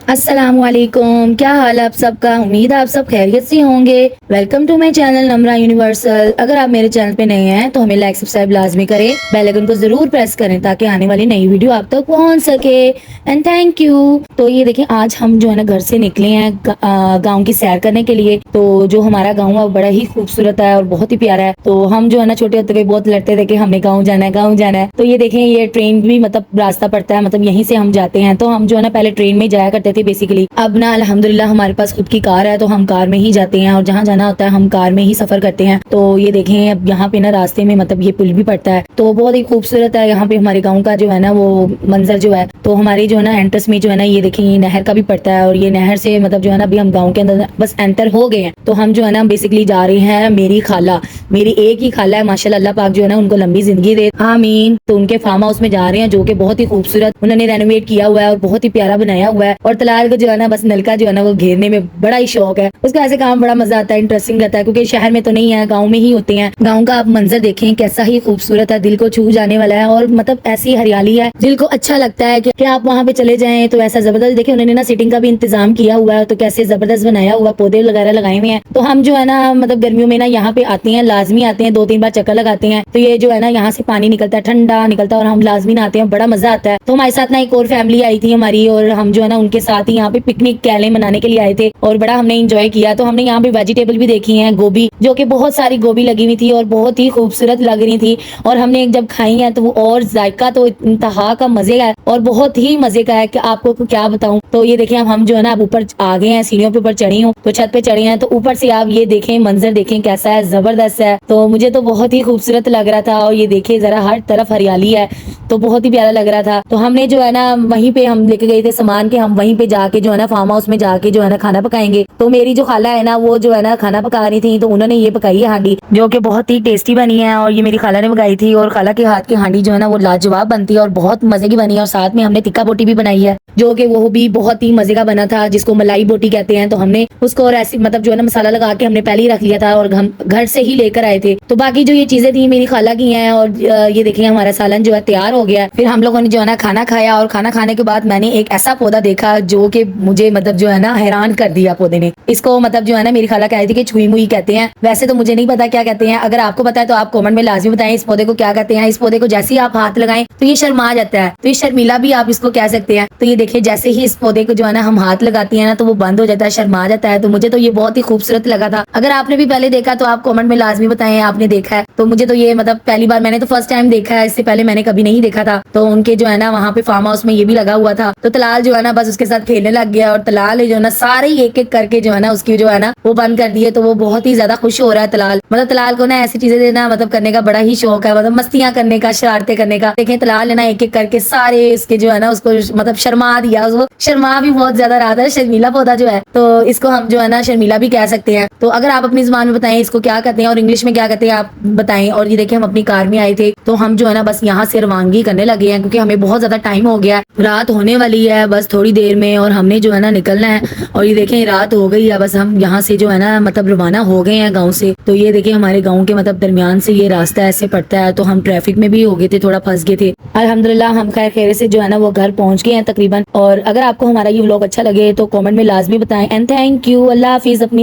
अस्सलामुअलैकुम, क्या हाल है आप सबका। उम्मीद है आप सब खैरियत से होंगे। Welcome to my channel Namra universal. अगर आप मेरे चैनल पे नए हैं तो हमें लाइक सब्सक्राइब लाजमी करें, बेल आइकन को जरूर प्रेस करें ताकि आने वाली नई वीडियो आप तक पहुंच सके। And thank you. तो ये देखिए, आज हम जो है ना घर से निकले हैं गाँव की सैर करने के लिए। तो जो हमारा गाँव है वो बड़ा ही खूबसूरत है और बहुत ही प्यारा है। तो हम जो है ना छोटे होते हुए बहुत लड़ते थे कि हमें गाँव जाना है, गाँव जाना है। तो ये देखें, ये ट्रेन भी मतलब रास्ता पड़ता है, मतलब यहीं से हम जाते हैं। तो हम जो है ना पहले ट्रेन में जाया करते थे बेसिकली। अब ना अल्हम्दुलिल्लाह हमारे पास खुद की कार है, तो हम कार में ही जाते हैं और जहाँ जाना होता है हम कार में ही सफर करते हैं। तो ये देखें, अब यहाँ पे ना रास्ते में मतलब ये पुल भी पड़ता है, तो बहुत ही खूबसूरत है यहाँ पे हमारे गाँव का जो है ना वो मंजर जो है। तो हमारी जो है ना एंट्रेंस में जो है ना ये देखें, ये नहर का भी पड़ता है और ये नहर से मतलब जो है ना अभी हम गाँव के अंदर बस एंटर हो गए हैं। तो हम जो है ना बेसिकली जा रहे हैं मेरी खाला, मेरी एक ही खाला है माशाल्लाह, अल्लाह पाक जो है ना उनको लंबी जिंदगी दे, आमीन। तो उनके फार्म हाउस में जा रहे हैं जो कि बहुत ही खूबसूरत उन्होंने रेनोवेट किया हुआ है और बहुत ही प्यारा बनाया हुआ है। और तलाल को जो है ना बस नलका जो है ना वो घेरने में बड़ा ही शौक है उसका। ऐसे काम बड़ा मजा आता है, इंटरेस्टिंग रहता है, क्योंकि शहर में तो नहीं है, गाँव में ही होते हैं। गाँव का आप मंजर देखें कैसा ही खूबसूरत है, दिल को छू जाने वाला है। और मतलब ऐसी हरियाली है, दिल को अच्छा लगता है कि आप वहाँ पे चले जाएं तो ऐसा जबरदस्त। देखिए उन्होंने ना सिटिंग का भी इंतजाम किया हुआ है, तो कैसे जबरदस्त बनाया हुआ, पौधे वगैरह लगाए हुए हैं। तो हम जो है ना मतलब गर्मियों में ना यहाँ पे आते हैं, लाजमी आते हैं, 2-3 बार चक्कर लगाते हैं। तो ये जो है ना यहाँ से पानी निकलता है, ठंडा निकलता है और हम लाजमी नहाते हैं, बड़ा मजा आता है। तो हमारे साथ ना एक और फैमिली आई थी हमारी, और हम जो है ना उनके साथ ही यहाँ पे पिकनिक कैले मनाने के लिए आए थे और बड़ा हमने इंजॉय किया। तो हमने यहाँ पे वेजिटेबल भी देखी है, गोभी, जो कि बहुत सारी गोभी लगी हुई थी और बहुत ही खूबसूरत लग रही थी। और हमने जब खाई है तो वो और जायका तो इंतहा का मजे का है और बहुत ही मजे का है कि आपको क्या बताऊं। तो ये देखें, अब हम जो है ना अब ऊपर आ गए हैं, सीढ़ियों पे ऊपर चढ़ी हूँ, तो छत पे चढ़े हैं। तो ऊपर से आप ये देखें, मंजर देखें कैसा है, जबरदस्त है। तो मुझे तो बहुत ही खूबसूरत लग रहा था। और ये देखिए जरा हर तरफ हरियाली है, तो बहुत ही प्यारा लग रहा था। तो हमने जो है ना वहीं पे हम लेके गए थे सामान के, हम वहीं पे जाके जो है ना फार्म हाउस में जाके जो है ना खाना पकाएंगे। तो मेरी जो खाला है ना वो जो है ना खाना पका रही थी, तो उन्होंने ये पकाई है हांडी, जो कि बहुत ही टेस्टी बनी है। और ये मेरी खाला ने पकाई थी और खाला के हाथ की हांडी जो है ना वो लाजवाब बनती है और बहुत मजे की बनी है। और साथ में हमने टिक्का बोटी भी बनाई है, जो कि वो भी बहुत ही मजे का बना था, जिसको मलाई बोटी कहते हैं। तो हमने उसको और ऐसी मतलब जो है ना मसाला लगा के हमने पहले ही रख लिया था और हम घर से ही लेकर आए थे। तो बाकी जो ये चीजें थी मेरी खाला की हैं। और ये देखिए हमारा सालन जो है तैयार हो गया। फिर हम लोगों ने जो है ना खाना खाया और खाना खाने के बाद मैंने एक ऐसा पौधा देखा जो कि मुझे मतलब जो है ना हैरान कर दिया पौधे ने। इसको मतलब जो है ना मेरी खाला कह रही थी कि छुई मुई कहते हैं, वैसे तो मुझे नहीं पता क्या कहते हैं। अगर आपको पता है तो आप कमेंट में लाजमी बताएं इस पौधे को क्या कहते हैं। इस पौधे को जैसे ही आप हाथ लगाएं तो ये शर्मा जाता है, तो ये शर्मीला भी आप इसको कह सकते हैं। तो ये देखिए जैसे ही इस पौधे को जो है ना हम हाथ लगाती है ना तो वो बंद हो जाता है, शर्मा जाता है। तो मुझे तो ये बहुत ही खूबसूरत लगा था। अगर आपने भी पहले देखा तो आप कमेंट में लाजमी बताएं आपने देखा है। तो मुझे तो ये मतलब पहली बार, मैंने तो फर्स्ट टाइम देखा है, इससे पहले मैंने कभी नहीं देखा था। तो उनके जो है ना वहाँ पे फार्म हाउस में ये भी लगा हुआ था। तो तलाल जो है ना बस उसके साथ खेलने लग गया और तलाल जो है ना सारे एक एक करके जो है ना उसकी जो है ना वो बंद कर दिए। तो वो बहुत ही ज्यादा खुश हो रहा है तलाल, मतलब तलाल को ना ऐसी चीजें देना मतलब करने का बड़ा ही शौक है, मतलब मस्तियां करने का, शरारतें करने का। देखें तलाल ने ना एक एक करके सारे इसके जो है ना उसको मतलब शर्मा दिया, उसको शर्मा भी बहुत ज्यादा रहा था। शर्मीला पौधा जो है तो इसको हम जो है ना शर्मीला भी कह सकते हैं। तो अगर आप अपनी जुबान में बताएं इसको क्या कहते हैं और इंग्लिश में क्या कहते हैं आप बताएं। और ये देखिए हम अपनी कार में आए थे, तो हम जो है ना बस यहाँ से रवानगी करने लगे हैं, क्योंकि हमें बहुत ज्यादा टाइम हो गया, रात होने वाली है बस थोड़ी देर में और हमने जो है ना निकलना है। और ये देखें रात हो गई है, बस हम यहाँ से जो है ना मतलब रवाना हो गए हैं गाँव से। तो ये देखिए हमारे गाँव के मतलब दरमियान से ये रास्ता ऐसे पड़ता है, तो हम ट्रैफिक में भी हो गए थे, थोड़ा फंस गए थे। अल्हम्दुलिल्लाह हम खैर खैर से जो है ना वो घर पहुंच गए हैं तकरीबन। और अगर आपको हमारा ये व्लॉग अच्छा लगे तो कमेंट में लाजमी बताएं। And thank you. अल्लाह हाफिज। अपनी